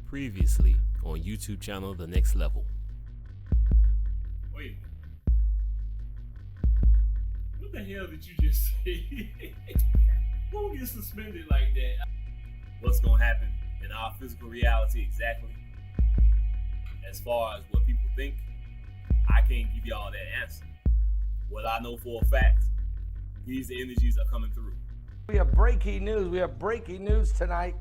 Previously on YouTube channel The Next Level. Wait. What the hell did you just say? Who gets suspended like that? What's gonna happen in our physical reality exactly? As far as what people think, I can't give y'all that answer. What I know for a fact, these energies are coming through. We have breaking news. We have breaking news tonight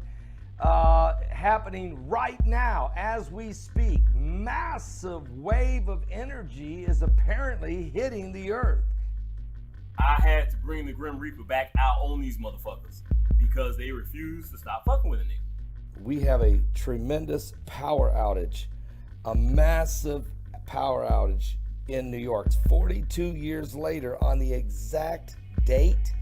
happening right now as we speak. Massive wave of energy is apparently hitting the earth. I had to bring the Grim Reaper back out on these motherfuckers because they refuse to stop fucking with a nigga. We have a tremendous power outage, a massive power outage in New York. 42 years later on the exact date.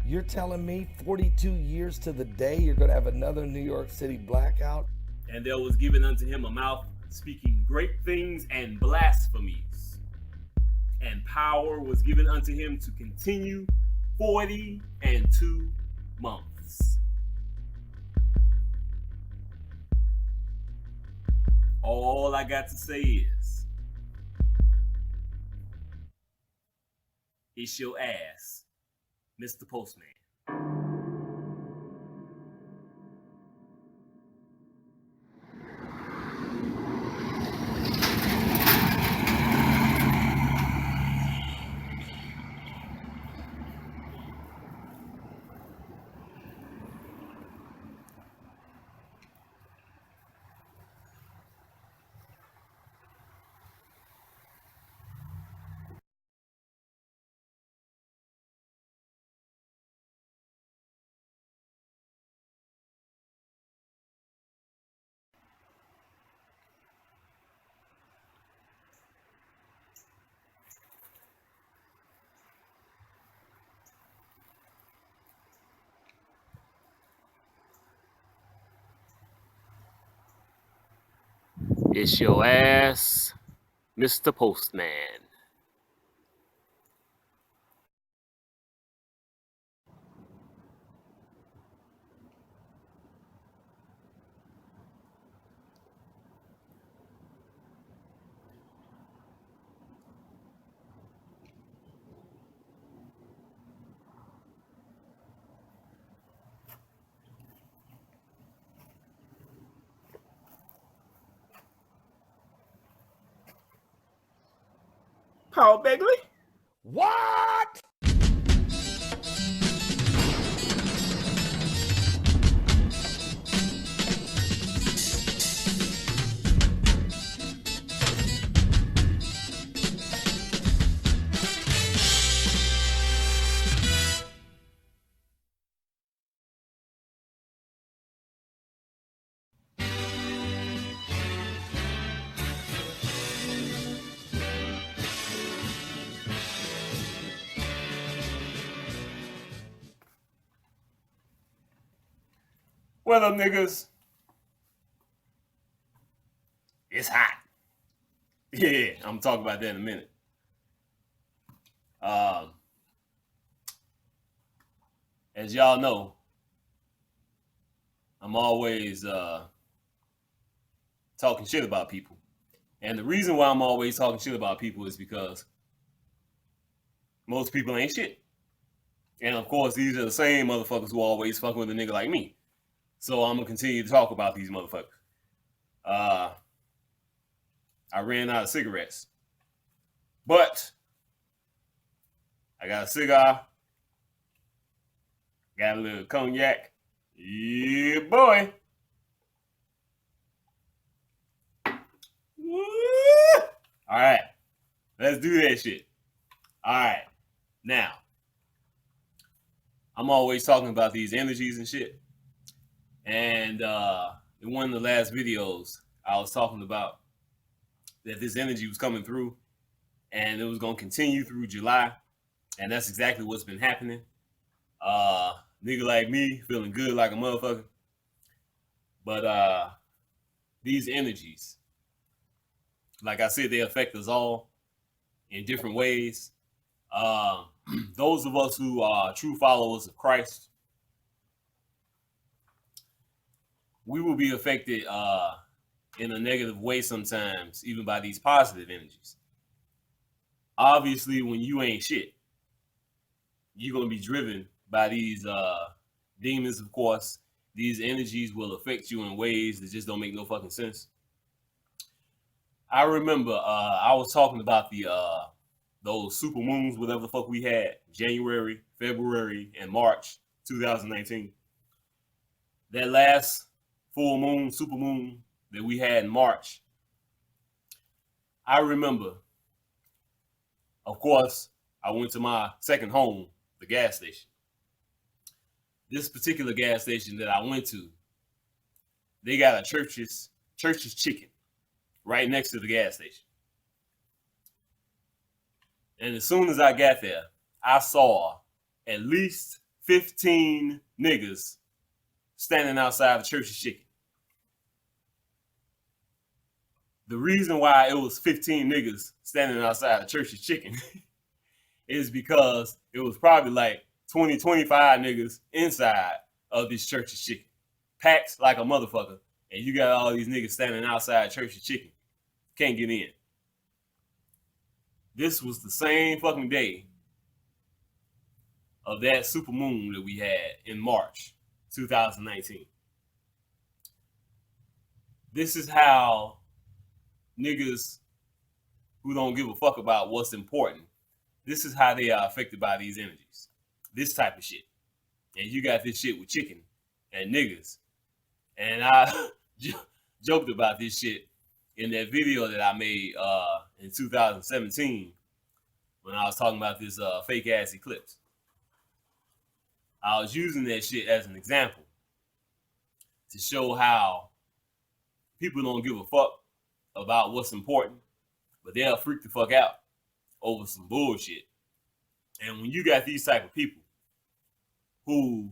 You're telling me 42 years to the day you're going to have another New York City blackout? And there was given unto him a mouth speaking great things and blasphemies. And power was given unto him to continue 42 months. All I got to say is, it's your ass, Mr. Postman. It's your ass, Mr. Postman. Paul Begley? What? What up, niggas? It's hot. Yeah, I'm talking about that in a minute. As y'all know, I'm always talking shit about people. And the reason why I'm always talking shit about people is because most people ain't shit. And of course, these are the same motherfuckers who always fucking with a nigga like me. So I'm gonna continue to talk about these motherfuckers. I ran out of cigarettes, but I got a cigar, got a little cognac. Yeah, boy. Woo! All right, let's do that shit. All right, now I'm always talking about these energies and shit. And in one of the last videos, I was talking about that this energy was coming through and it was going to continue through July. And that's exactly what's been happening. Nigga like me, feeling good like a motherfucker. But these energies, like I said, they affect us all in different ways. Those of us who are true followers of Christ, we will be affected in a negative way sometimes, even by these positive energies. Obviously, when you ain't shit, you're gonna be driven by these demons. Of course, these energies will affect you in ways that just don't make no fucking sense. I remember I was talking about those super moons, whatever the fuck we had, January, February, and March 2019. That last full moon, super moon that we had in March, I remember, of course, I went to my second home, the gas station. This particular gas station that I went to, they got a church's chicken right next to the gas station. And as soon as I got there, I saw at least 15 niggas standing outside the church's chicken. The reason why it was 15 niggas standing outside the church's chicken is because it was probably like 20, 25 niggas inside of this church's chicken, packed like a motherfucker, and you got all these niggas standing outside church's chicken. Can't get in. This was the same fucking day of that super moon that we had in March 2019. This is how niggas who don't give a fuck about what's important, this is how they are affected by these energies. This type of shit. And you got this shit with chicken and niggas. And I joked about this shit in that video that I made in 2017 when I was talking about this fake ass eclipse. I was using that shit as an example to show how people don't give a fuck about what's important, but they'll freak the fuck out over some bullshit. And when you got these type of people who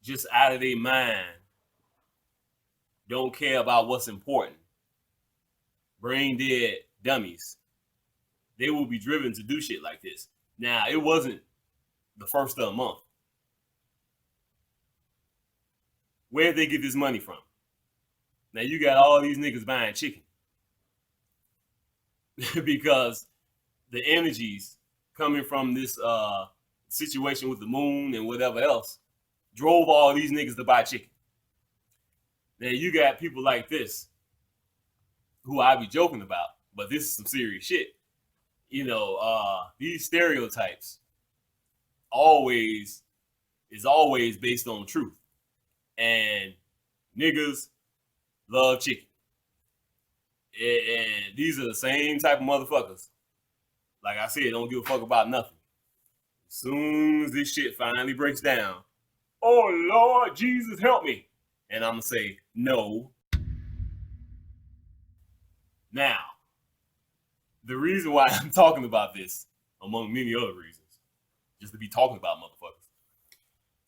just out of their mind don't care about what's important, brain dead dummies, they will be driven to do shit like this. Now, it wasn't the first of the month. Where'd they get this money from? Now, you got all these niggas buying chicken because the energies coming from this situation with the moon and whatever else drove all these niggas to buy chicken. Now, you got people like this who I be joking about, but this is some serious shit. You know, these stereotypes is always based on truth. And niggas love chicken. And these are the same type of motherfuckers. Like I said, don't give a fuck about nothing. As soon as this shit finally breaks down, oh Lord, Jesus help me. And I'm gonna say, no. Now, the reason why I'm talking about this, among many other reasons, just to be talking about motherfuckers.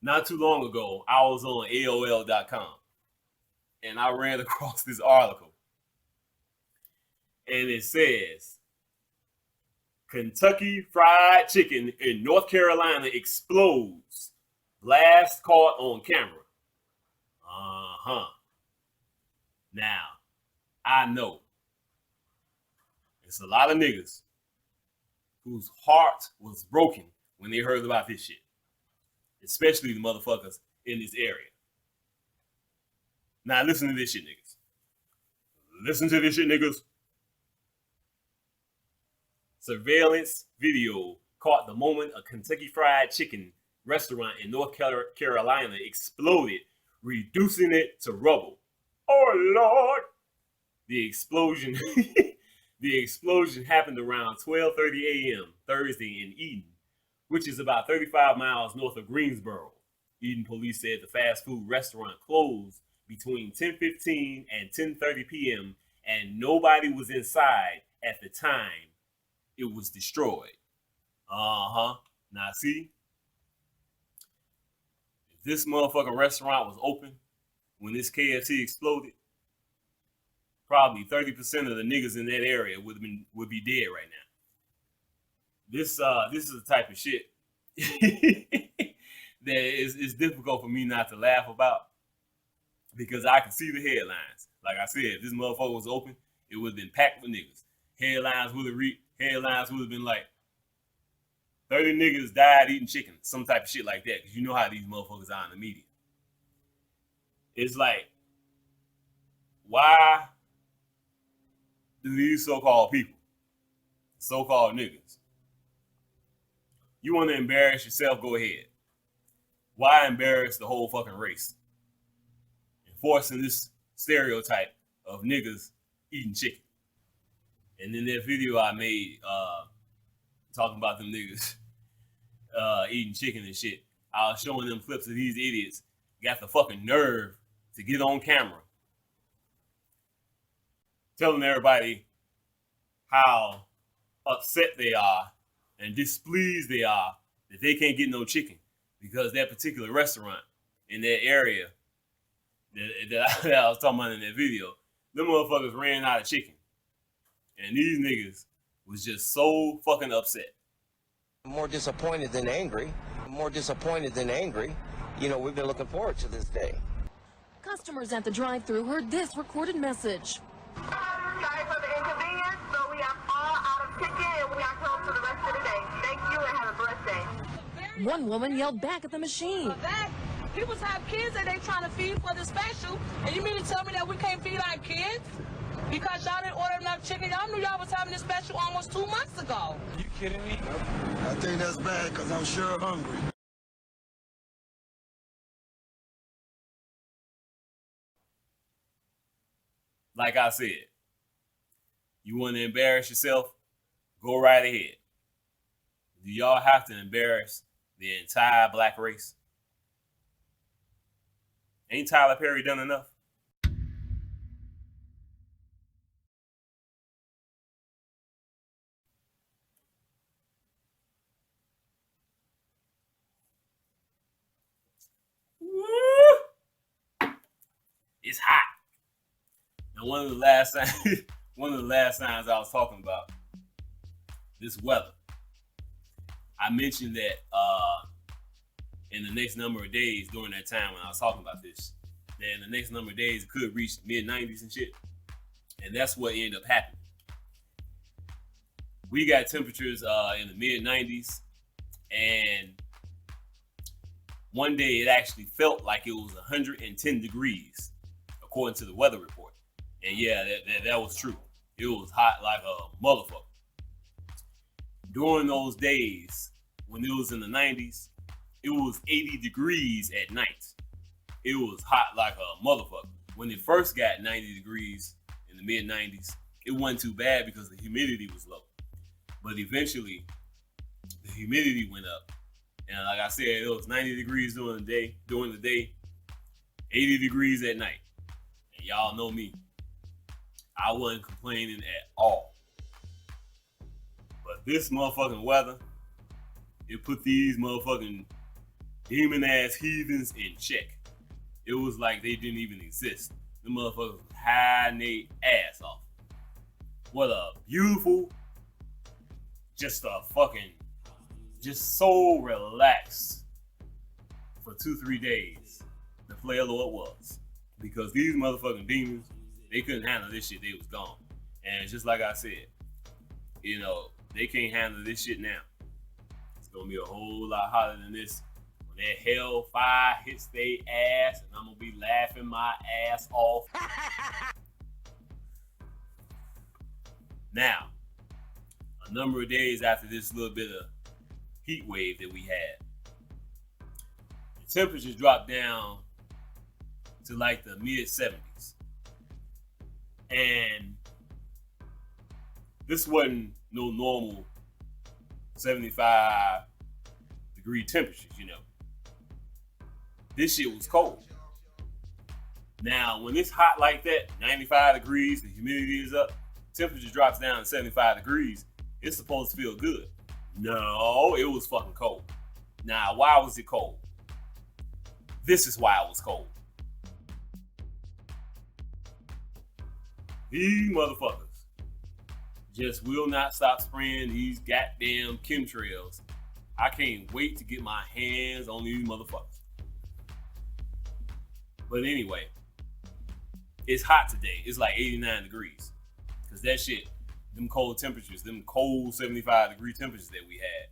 Not too long ago, I was on AOL.com and I ran across this article. And it says, Kentucky Fried Chicken in North Carolina explodes. Blast caught on camera. Now, I know it's a lot of niggas whose heart was broken when they heard about this shit. Especially the motherfuckers in this area. Now listen to this shit, niggas. Listen to this shit, niggas. Surveillance video caught the moment a Kentucky Fried Chicken restaurant in North Carolina exploded, reducing it to rubble. Oh Lord! The explosion happened around 12:30 a.m. Thursday in Eden, which is about 35 miles north of Greensboro. Eden police said the fast food restaurant closed between 10:15 and 10:30 p.m. and nobody was inside at the time it was destroyed. Now see, if this motherfucking restaurant was open when this KFC exploded, probably 30% of the niggas in that area would be dead right now. This is the type of shit that is difficult for me not to laugh about because I can see the headlines. Like I said, if this motherfucker was open, it would have been packed with niggas. Headlines would have been like 30 niggas died eating chicken, some type of shit like that. Because you know how these motherfuckers are in the media. It's like, why do these so-called people, so-called niggas, you want to embarrass yourself, go ahead. Why embarrass the whole fucking race? Enforcing this stereotype of niggas eating chicken. And then that video I made talking about them niggas eating chicken and shit, I was showing them clips of these idiots got the fucking nerve to get on camera telling everybody how upset they are and displeased they are that they can't get no chicken because that particular restaurant in that area that I was talking about in that video, them motherfuckers ran out of chicken. And these niggas was just so fucking upset. More disappointed than angry. More disappointed than angry. You know, we've been looking forward to this day. Customers at the drive-thru heard this recorded message. Sorry for the inconvenience, but we are all out of chicken and we are closed for the rest of the day. Thank you and have a blessed day. One woman yelled back at the machine. People have kids that they trying to feed for the special, and you mean to tell me that we can't feed our kids? Because y'all didn't order enough chicken. Y'all knew y'all was having this special almost 2 months ago. You kidding me? I think that's bad because I'm sure hungry. Like I said, you want to embarrass yourself? Go right ahead. Do y'all have to embarrass the entire black race? Ain't Tyler Perry done enough? Woo! It's hot. Now, one of the last times I was talking about this weather, I mentioned that in the next number of days during that time when I was talking about this, that in the next number of days it could reach mid-90s and shit. And that's what ended up happening. We got temperatures in the mid-90s, and one day it actually felt like it was 110 degrees, according to the weather report. And yeah, that was true. It was hot like a motherfucker. During those days, when it was in the 90s, it was 80 degrees at night. It was hot like a motherfucker. When it first got 90 degrees in the mid-90s, it wasn't too bad because the humidity was low. But eventually, the humidity went up. And like I said, it was 90 degrees during the day, 80 degrees at night. And y'all know me. I wasn't complaining at all. But this motherfucking weather, it put these motherfucking demon ass heathens in check. It was like they didn't even exist. The motherfuckers was hiding their ass off. What a beautiful, just so relaxed for 2-3 days the player Lord was. Because these motherfucking demons, they couldn't handle this shit, they was gone. And just like I said, you know, they can't handle this shit now. It's gonna be a whole lot hotter than this. When that hellfire hits their ass, and I'm gonna be laughing my ass off. Now, a number of days after this little bit of heat wave that we had, the temperatures dropped down to like the mid-70s. And this wasn't no normal 75 degree temperatures, you know. This shit was cold. Now, when it's hot like that, 95 degrees, the humidity is up, temperature drops down to 75 degrees, it's supposed to feel good. No, it was fucking cold. Now, why was it cold? This is why it was cold. These motherfuckers just will not stop spraying these goddamn chemtrails. I can't wait to get my hands on these motherfuckers. But anyway, It's hot today. It's like 89 degrees. Because that shit, them cold temperatures, them cold 75-degree temperatures that we had.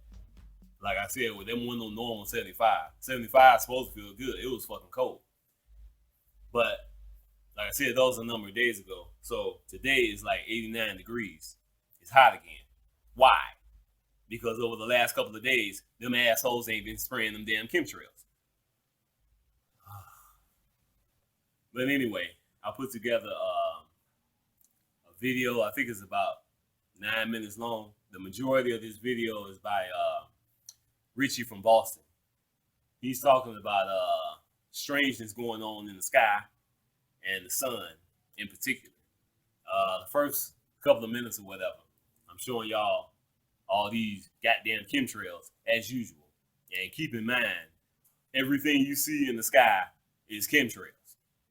Like I said, with them wasn't no normal 75. 75 is supposed to feel good. It was fucking cold. But like I said, that was a number of days ago. So today is like 89 degrees. It's hot again. Why? Because over the last couple of days, them assholes ain't been spraying them damn chemtrails. But anyway, I put together a video. I think it's about 9 minutes long. The majority of this video is by Richie from Boston. He's talking about strangeness going on in the sky and the sun in particular. The first couple of minutes or whatever, I'm showing y'all all these goddamn chemtrails as usual. And keep in mind, everything you see in the sky is chemtrails.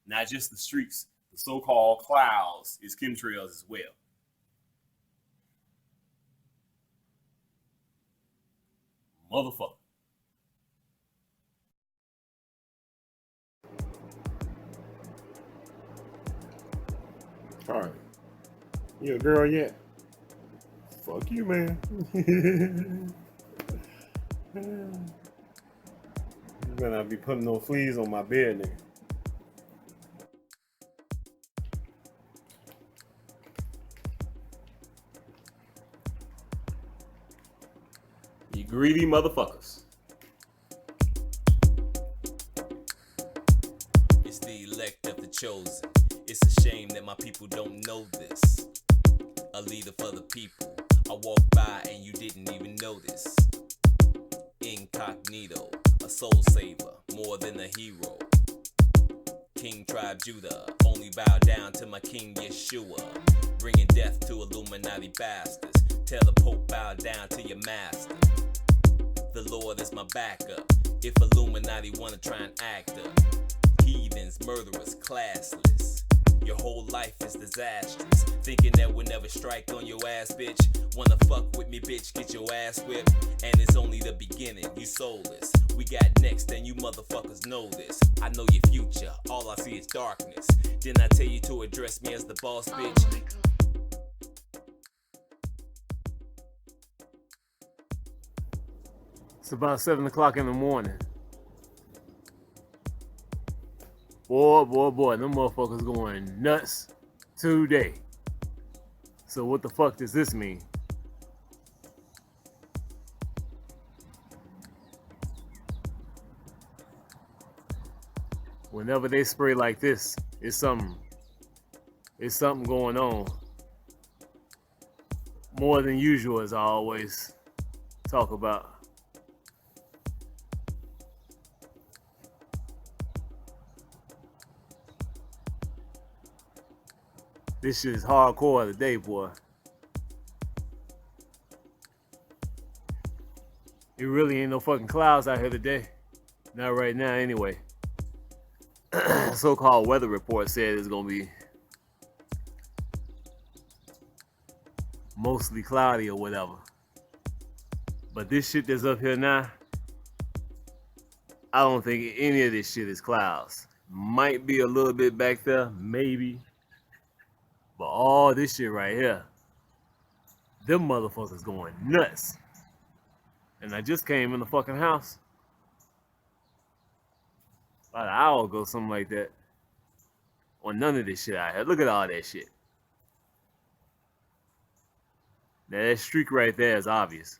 Not just the streaks, the so-called clouds is chemtrails as well. Motherfucker. All right. You a girl yet? Fuck you, man. You better not be putting no fleas on my bed, nigga. You greedy motherfuckers. It's the elect of the chosen. It's a shame that my people don't know this. A leader for the people. I walked by and you didn't even notice. Incognito, a soul saver, more than a hero. King tribe Judah, only bow down to my King Yeshua. Bringing death to Illuminati bastards. Tell the Pope bow down to your master. The Lord is my backup. If Illuminati wanna try and act up. Heathens, murderers, classless. Your whole life is disastrous. Thinking that we'll never strike on your ass, bitch. Wanna fuck with me, bitch, get your ass whipped. And it's only the beginning, you soulless. We got next and you motherfuckers know this. I know your future, all I see is darkness. Didn't I tell you to address me as the boss, bitch? It's about 7 o'clock in the morning. Boy, them motherfuckers going nuts today. So what the fuck does this mean? Whenever they spray like this, it's something going on. More than usual, as I always talk about. This shit is hardcore today, boy. It really ain't no fucking clouds out here today. Not right now, anyway. So-called weather report said it's gonna be mostly cloudy or whatever. But this shit that's up here now, I don't think any of this shit is clouds. Might be a little bit back there, maybe. But all this shit right here, them motherfuckers going nuts. And I just came in the fucking house about an hour ago, something like that. On none of this shit out here. Look at all that shit. Now that streak right there is obvious.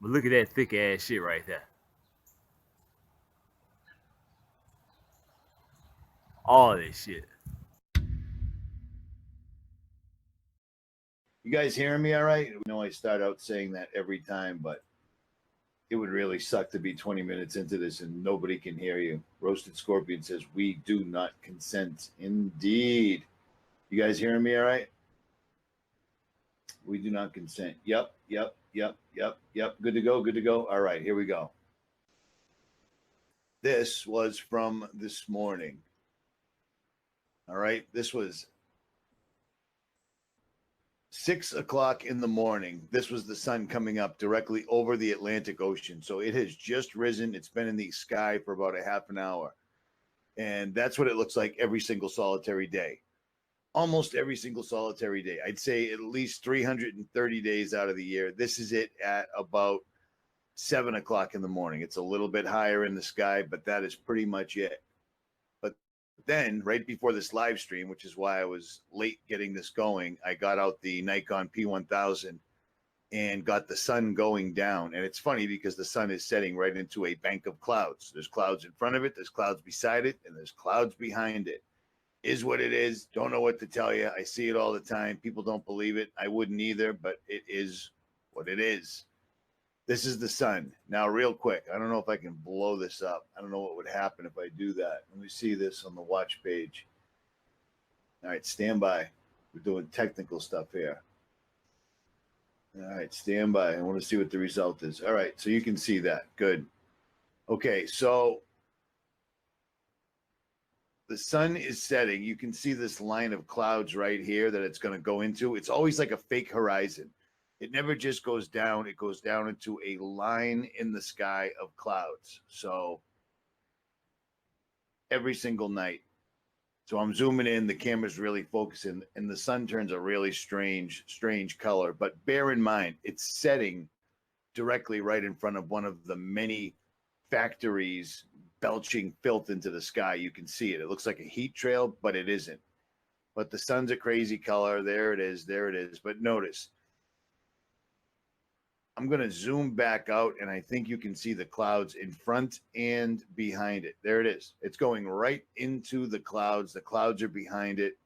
But look at that thick ass shit right there. All this shit. You guys hearing me all right? I know I start out saying that every time, but it would really suck to be 20 minutes into this and nobody can hear you. Roasted Scorpion says, we do not consent. Indeed. You guys hearing me all right? We do not consent. Yep. Good to go. All right, here we go. This was from this morning. All right, this was 6 o'clock in the morning. This was the sun coming up directly over the Atlantic Ocean. So it has just risen. It's been in the sky for about a half an hour. And that's what it looks like every single solitary day. almost every single solitary day. I'd say at least 330 days out of the year. This is it at about 7 o'clock in the morning. It's a little bit higher in the sky, but that is pretty much it. But then right before this live stream, which is why I was late getting this going, I got out the Nikon P1000 and got the sun going down. And it's funny because the sun is setting right into a bank of clouds. There's clouds in front of it, there's clouds beside it, and there's clouds behind it. Is what it is. Don't know what to tell you. I see it all the time. People don't believe it. I wouldn't either, but it is what it is. This is the sun. Now, real quick, I don't know if I can blow this up. I don't know what would happen if I do that. Let me see this on the watch page. All right, stand by. We're doing technical stuff here. All right, stand by. I want to see what the result is. All right, so you can see that. Good. Okay, so the sun is setting. You can see this line of clouds right here that it's going to go into. It's always like a fake horizon. It never just goes down. It goes down into a line in the sky of clouds. So every single night. So I'm zooming in. The camera's really focusing, and the sun turns a really strange color. But bear in mind, it's setting directly right in front of one of the many factories belching filth into the sky. You can see it. It looks like a heat trail, but it isn't. But the sun's a crazy color. There it is. There it is. But notice, I'm going to zoom back out, and I think you can see the clouds in front and behind it. There it is. It's going right into the clouds. The clouds are behind it.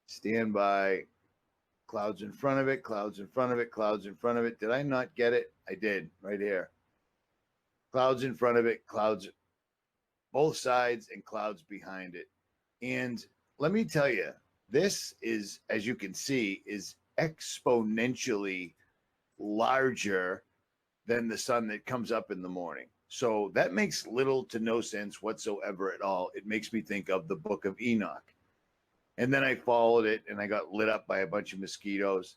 Stand by. Clouds in front of it, clouds in front of it, clouds in front of it. Did I not get it? I did, right here. Clouds in front of it, clouds both sides, and clouds behind it. And let me tell you, this is, as you can see, is exponentially larger than the sun that comes up in the morning. So that makes little to no sense whatsoever at all. It makes me think of the Book of Enoch. And then I followed it, and I got lit up by a bunch of mosquitoes.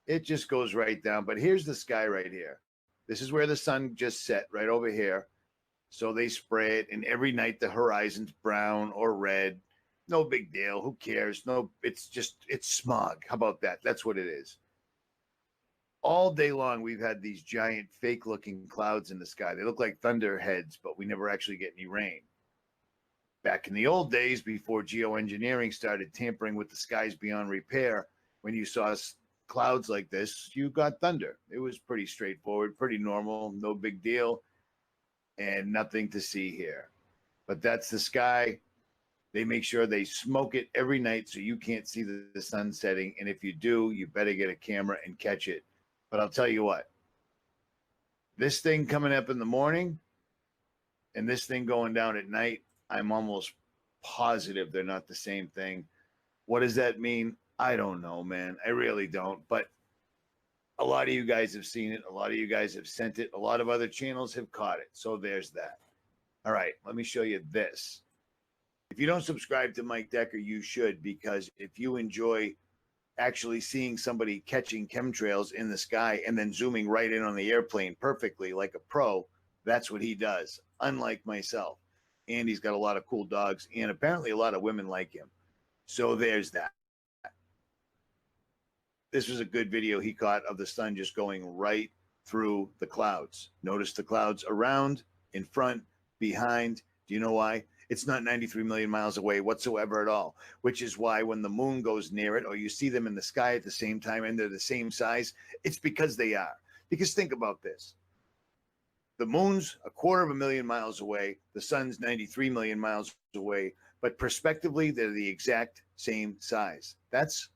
It just goes right down. But here's the sky right here. This is where the sun just set, right over here. So they spray it, and every night the horizon's brown or red. No big deal. Who cares? No, it's smog. How about that? That's what it is. All day long, we've had these giant fake-looking clouds in the sky. They look like thunderheads, but we never actually get any rain. Back in the old days, before geoengineering started tampering with the skies beyond repair, when you saw clouds like this, you got thunder. It was pretty straightforward, pretty normal, no big deal, and nothing to see here. But that's the sky. They make sure they smoke it every night so you can't see the sun setting. And if you do, you better get a camera and catch it. But I'll tell you what, this thing coming up in the morning and this thing going down at night, I'm almost positive they're not the same thing. What does that mean? I don't know, man. I really don't. But a lot of you guys have seen it. A lot of you guys have sent it. A lot of other channels have caught it. So there's that. All right, let me show you this. If you don't subscribe to Mike Decker, you should, because if you enjoy actually seeing somebody catching chemtrails in the sky and then zooming right in on the airplane perfectly like a pro, that's what he does, unlike myself. And he's got a lot of cool dogs, and apparently a lot of women like him. So there's that. This was a good video he caught of the sun just going right through the clouds. Notice the clouds around, in front, behind. Do you know why? It's not 93 million miles away whatsoever at all, which is why when the moon goes near it or you see them in the sky at the same time and they're the same size, it's because they are. Because think about this. The moon's 250,000 miles away. The sun's 93 million miles away. But prospectively, they're the exact same size. That's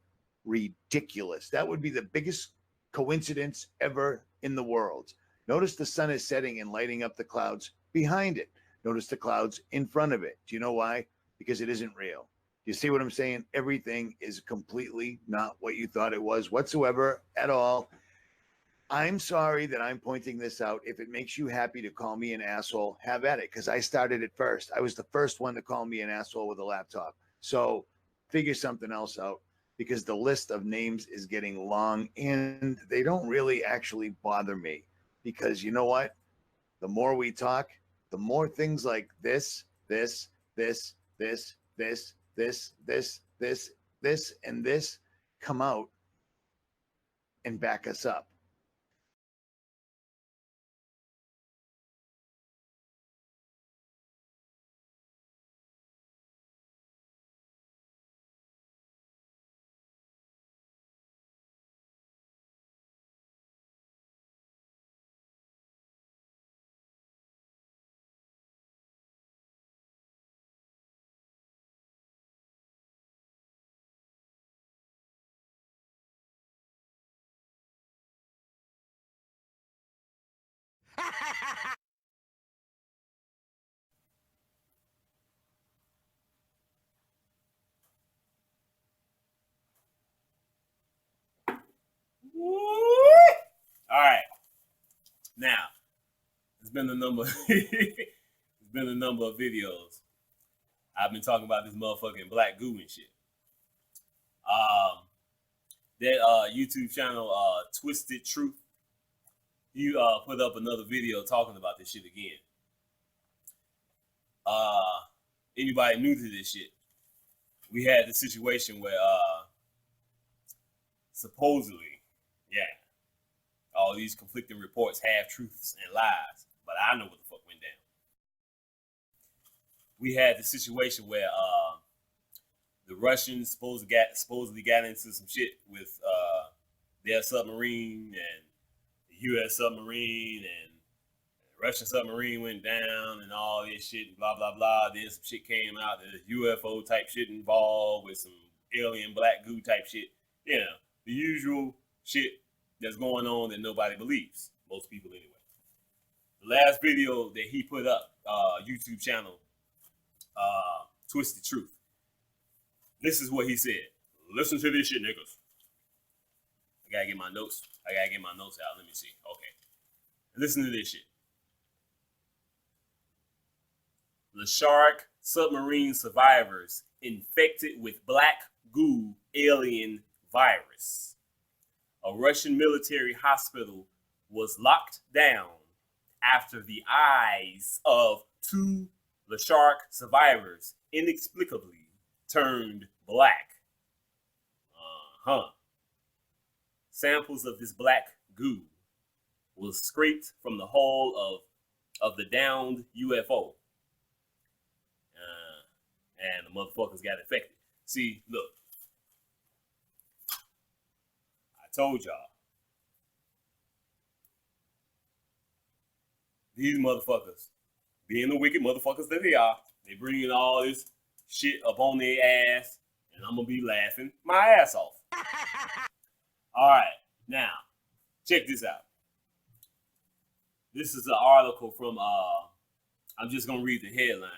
ridiculous. That would be the biggest coincidence ever in the world. Notice the sun is setting and lighting up the clouds behind it. Notice the clouds in front of it. Do you know why? Because it isn't real. You see what I'm saying? Everything is completely not what you thought it was whatsoever at all. I'm sorry that I'm pointing this out. If it makes you happy to call me an asshole, have at it, because I started it first. I was the first one to call me an asshole with a laptop. So figure something else out, because the list of names is getting long and they don't really actually bother me, because you know what? The more we talk, the more things like this, this and this come out and back us up. All right. Now, it's been a number. It's been a number of videos. I've been talking about this motherfucking black goo and shit. That YouTube channel, Twisted Truth, you put up another video talking about this shit again. Anybody new to this shit? We had the situation where supposedly, yeah, all these conflicting reports have truths and lies, but I know what the fuck went down. We had the situation where the Russians supposedly got into some shit with their submarine, and the U.S. submarine, and the Russian submarine went down, and all this shit, and blah, blah, blah. Then some shit came out, there's UFO type shit involved with some alien black goo type shit. You know, the usual shit that's going on that nobody believes, most people anyway. The last video that he put up, YouTube channel, Twisted Truth. This is what he said. Listen to this shit, niggas. I gotta get my notes. out. Let me see. Okay. Listen to this shit. The shark submarine survivors infected with black goo alien virus. A Russian military hospital was locked down after the eyes of 2 the shark survivors inexplicably turned black. Samples of this black goo was scraped from the hull of the downed UFO. And the motherfuckers got infected. See, look. I told y'all. These motherfuckers, being the wicked motherfuckers that they are, they bringing all this shit up on their ass, and I'm gonna be laughing my ass off. All right, now, check this out. This is an article from, I'm just gonna read the headline.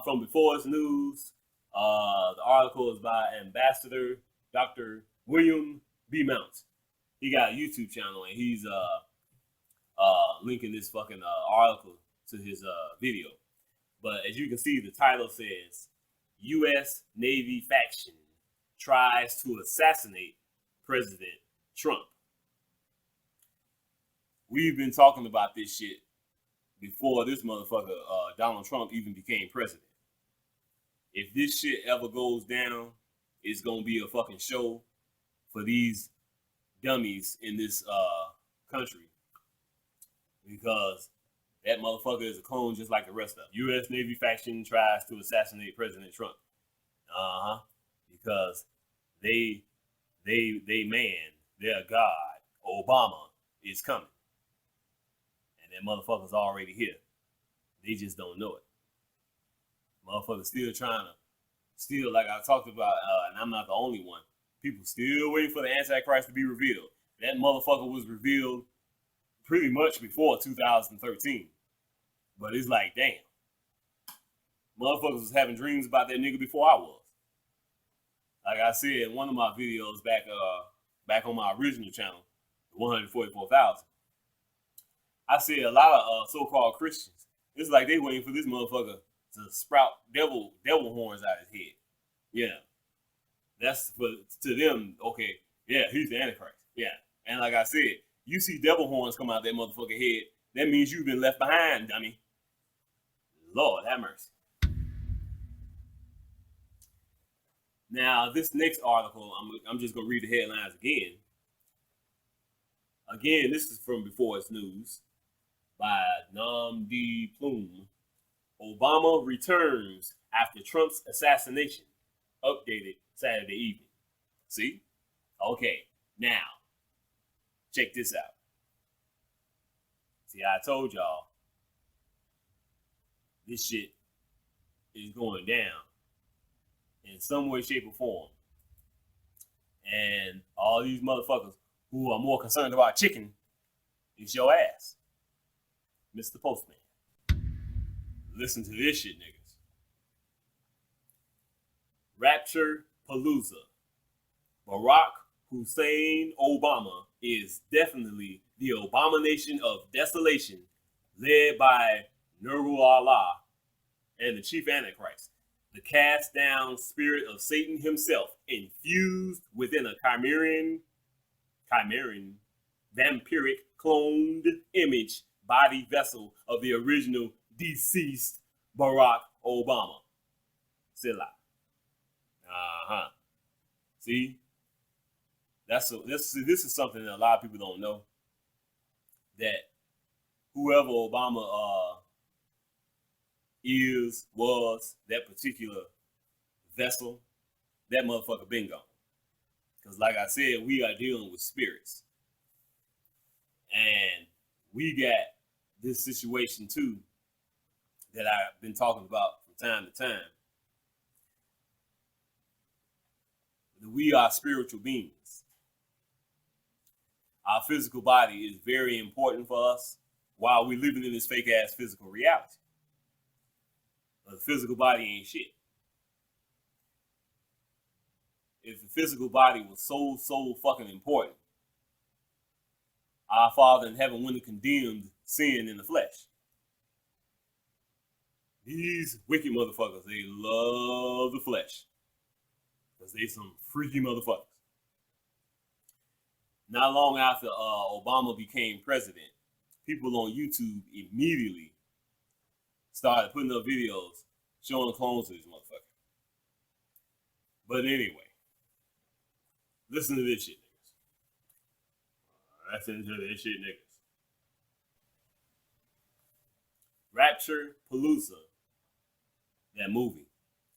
From Before It's News, the article is by Ambassador Dr. William B. Mounts. He got a YouTube channel, and he's linking this fucking article to his video. But as you can see, the title says, U.S. Navy faction tries to assassinate President Trump. We've been talking about this shit before this motherfucker, Donald Trump, even became president. If this shit ever goes down, it's gonna be a fucking show for these dummies in this country. Because that motherfucker is a clone just like the rest of them. U.S. Navy faction tries to assassinate President Trump. Because they man, their God, Obama, is coming. And that motherfucker's already here. They just don't know it. Motherfuckers still like I talked about, and I'm not the only one. People still waiting for the Antichrist to be revealed. That motherfucker was revealed pretty much before 2013. But it's like, damn. Motherfuckers was having dreams about that nigga before I was. Like I said in one of my videos back on my original channel, 144,000. I said a lot of so-called Christians, it's like they waiting for this motherfucker to sprout devil horns out his head. Yeah. That's to them, okay, yeah, he's the Antichrist. Yeah. And like I said, you see devil horns come out that motherfucker head, that means you've been left behind, dummy. Lord have mercy. Now, this next article, I'm just going to read the headlines again. Again, this is from Before It's News by Nam D. Plume. Obama returns after Trump's assassination. Updated Saturday evening. See? Okay, now, check this out. See, I told y'all this shit is going down in some way, shape, or form. And all these motherfuckers who are more concerned about chicken is your ass, Mr. Postman. Listen to this shit, niggas. Rapture Palooza. Barack Hussein Obama is definitely the abomination of desolation led by Nurul Allah and the chief Antichrist, the cast down spirit of Satan himself, infused within a chimerian, vampiric, cloned image body vessel of the original deceased Barack Obama. Silla. See? This is something that a lot of people don't know. That whoever Obama was, that particular vessel, that motherfucker been gone. Because like I said, we are dealing with spirits. And we got this situation too that I've been talking about from time to time. We are spiritual beings. Our physical body is very important for us while we're living in this fake ass physical reality. But the physical body ain't shit. If the physical body was so fucking important, our Father in heaven wouldn't have condemned sin in the flesh. These wicked motherfuckers, they love the flesh. Because they some freaky motherfuckers. Not long after Obama became president, people on YouTube immediately started putting up videos showing clones of this motherfucker. But anyway, listen to this shit, niggas. Listen to this shit, niggas. Rapture Palooza, that movie,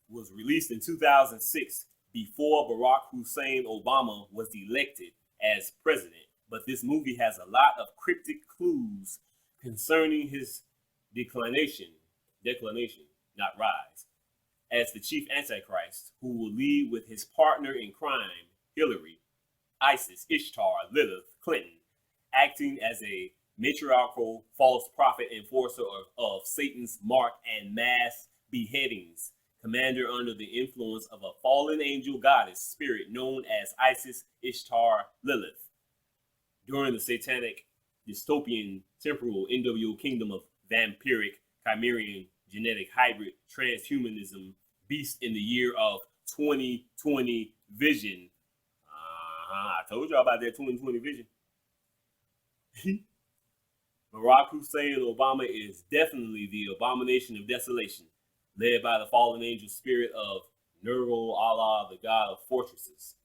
was released in 2006 before Barack Hussein Obama was elected as president. But this movie has a lot of cryptic clues concerning his declination, not rise, as the chief Antichrist, who will lead with his partner in crime, Hillary, ISIS, Ishtar, Lilith, Clinton, acting as a matriarchal false prophet enforcer of Satan's mark and mass beheadings, commander under the influence of a fallen angel goddess spirit known as Isis, Ishtar, Lilith. During the satanic dystopian temporal NWO kingdom of vampiric, chimerian, genetic hybrid, transhumanism, beast in the year of 2020 vision. I told y'all about that 2020 vision. Barack Hussein Obama is definitely the abomination of desolation, led by the fallen angel spirit of Nurul Allah, the god of fortresses,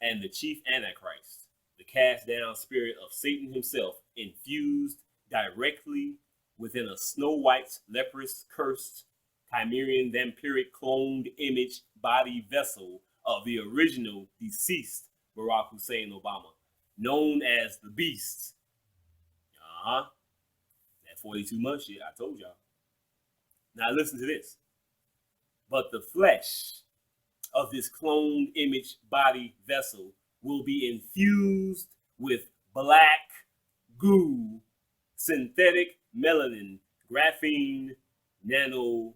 and the chief Antichrist, the cast down spirit of Satan himself, infused directly within a Snow White's leprous, cursed, chimerian, vampiric, cloned image body vessel of the original deceased Barack Hussein Obama, known as the Beast. That 42-month shit, I told y'all. Now listen to this. But the flesh of this cloned image body vessel will be infused with black goo, synthetic melanin, graphene nanoparticles.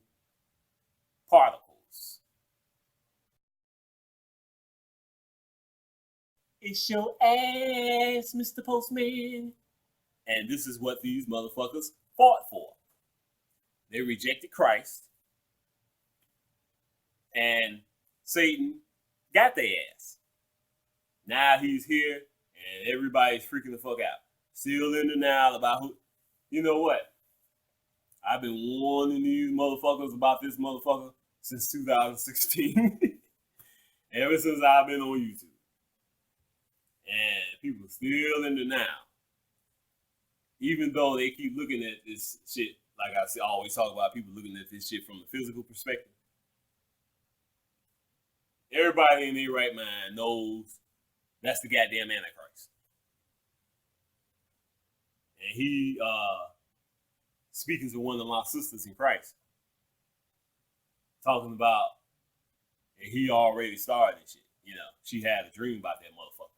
It's your ass, Mr. Postman. And this is what these motherfuckers fought for. They rejected Christ. And Satan got their ass. Now he's here and everybody's freaking the fuck out. Still in denial about who. You know what? I've been warning these motherfuckers about this motherfucker since 2016. Ever since I've been on YouTube. And people still in denial. Even though they keep looking at this shit, like I always talk about people looking at this shit from the physical perspective. Everybody in their right mind knows that's the goddamn Antichrist. And he speaking to one of my sisters in Christ, talking about, and he already started and shit. You know, she had a dream about that motherfucker.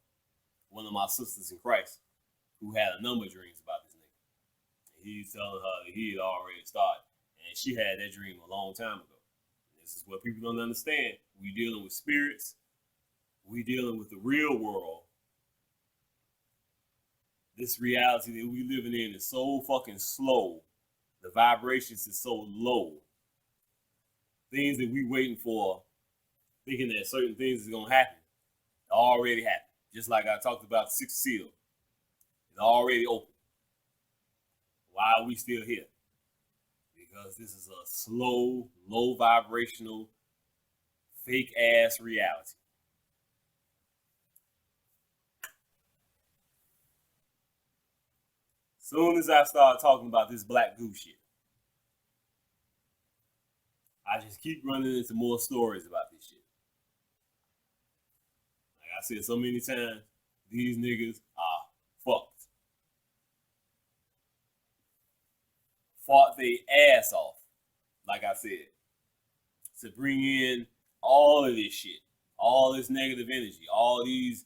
One of my sisters in Christ who had a number of dreams about this nigga. And he's telling her that he had already started. And she had that dream a long time ago. And this is what people don't understand. We dealing with spirits. We dealing with the real world. This reality that we living in is so fucking slow. The vibrations is so low. Things that we waiting for, thinking that certain things is gonna happen, already happened. Just like I talked about the sixth seal. It's already open. Why are we still here? Because this is a slow, low vibrational, fake ass reality. Soon as I start talking about this black goo shit, I just keep running into more stories about this shit. Like I said so many times, these niggas are fucked. Fought their ass off, like I said, to bring in all of this shit, all this negative energy, all these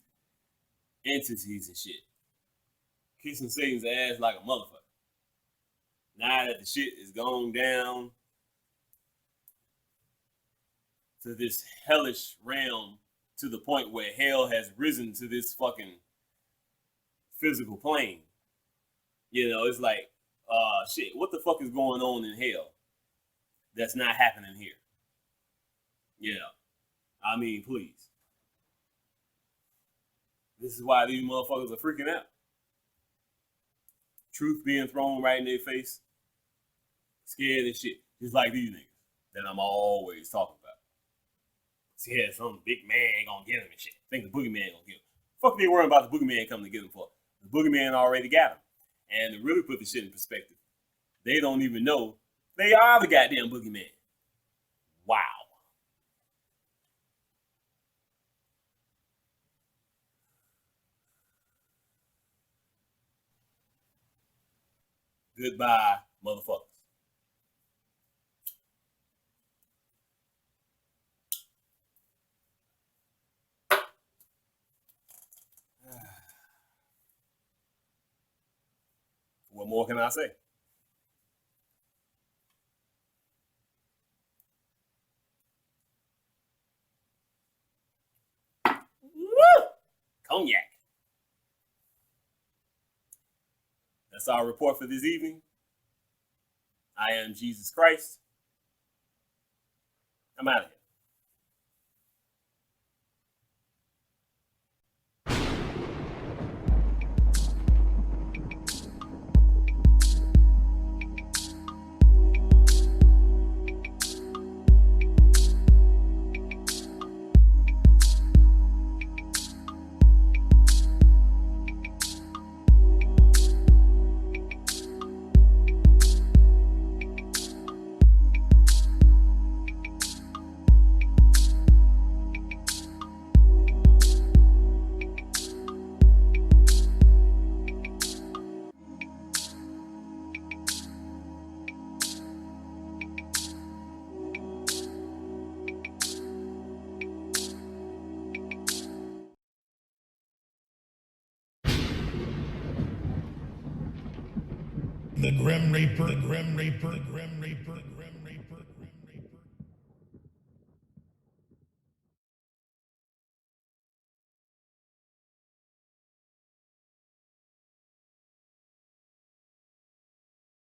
entities and shit. Kissing Satan's ass like a motherfucker. Now that the shit is going down to this hellish realm, to the point where hell has risen to this fucking physical plane. You know, it's like, shit, what the fuck is going on in hell that's not happening here? Yeah. I mean, please. This is why these motherfuckers are freaking out. Truth being thrown right in their face. Scared and shit. Just like these niggas that I'm always talking about. See, yeah, some big man ain't gonna get him and shit. Think the boogeyman gonna get him. Fuck they worrying about the boogeyman coming to get him for. The boogeyman already got him. And to really put the shit in perspective, they don't even know they are the goddamn boogeyman. Wow. Goodbye, motherfuckers. What more can I say? Woo! Cognac. That's our report for this evening. I am Jesus Christ. I'm out of here. The Grim Reaper, the Grim Reaper, the Grim Reaper, the Grim Reaper.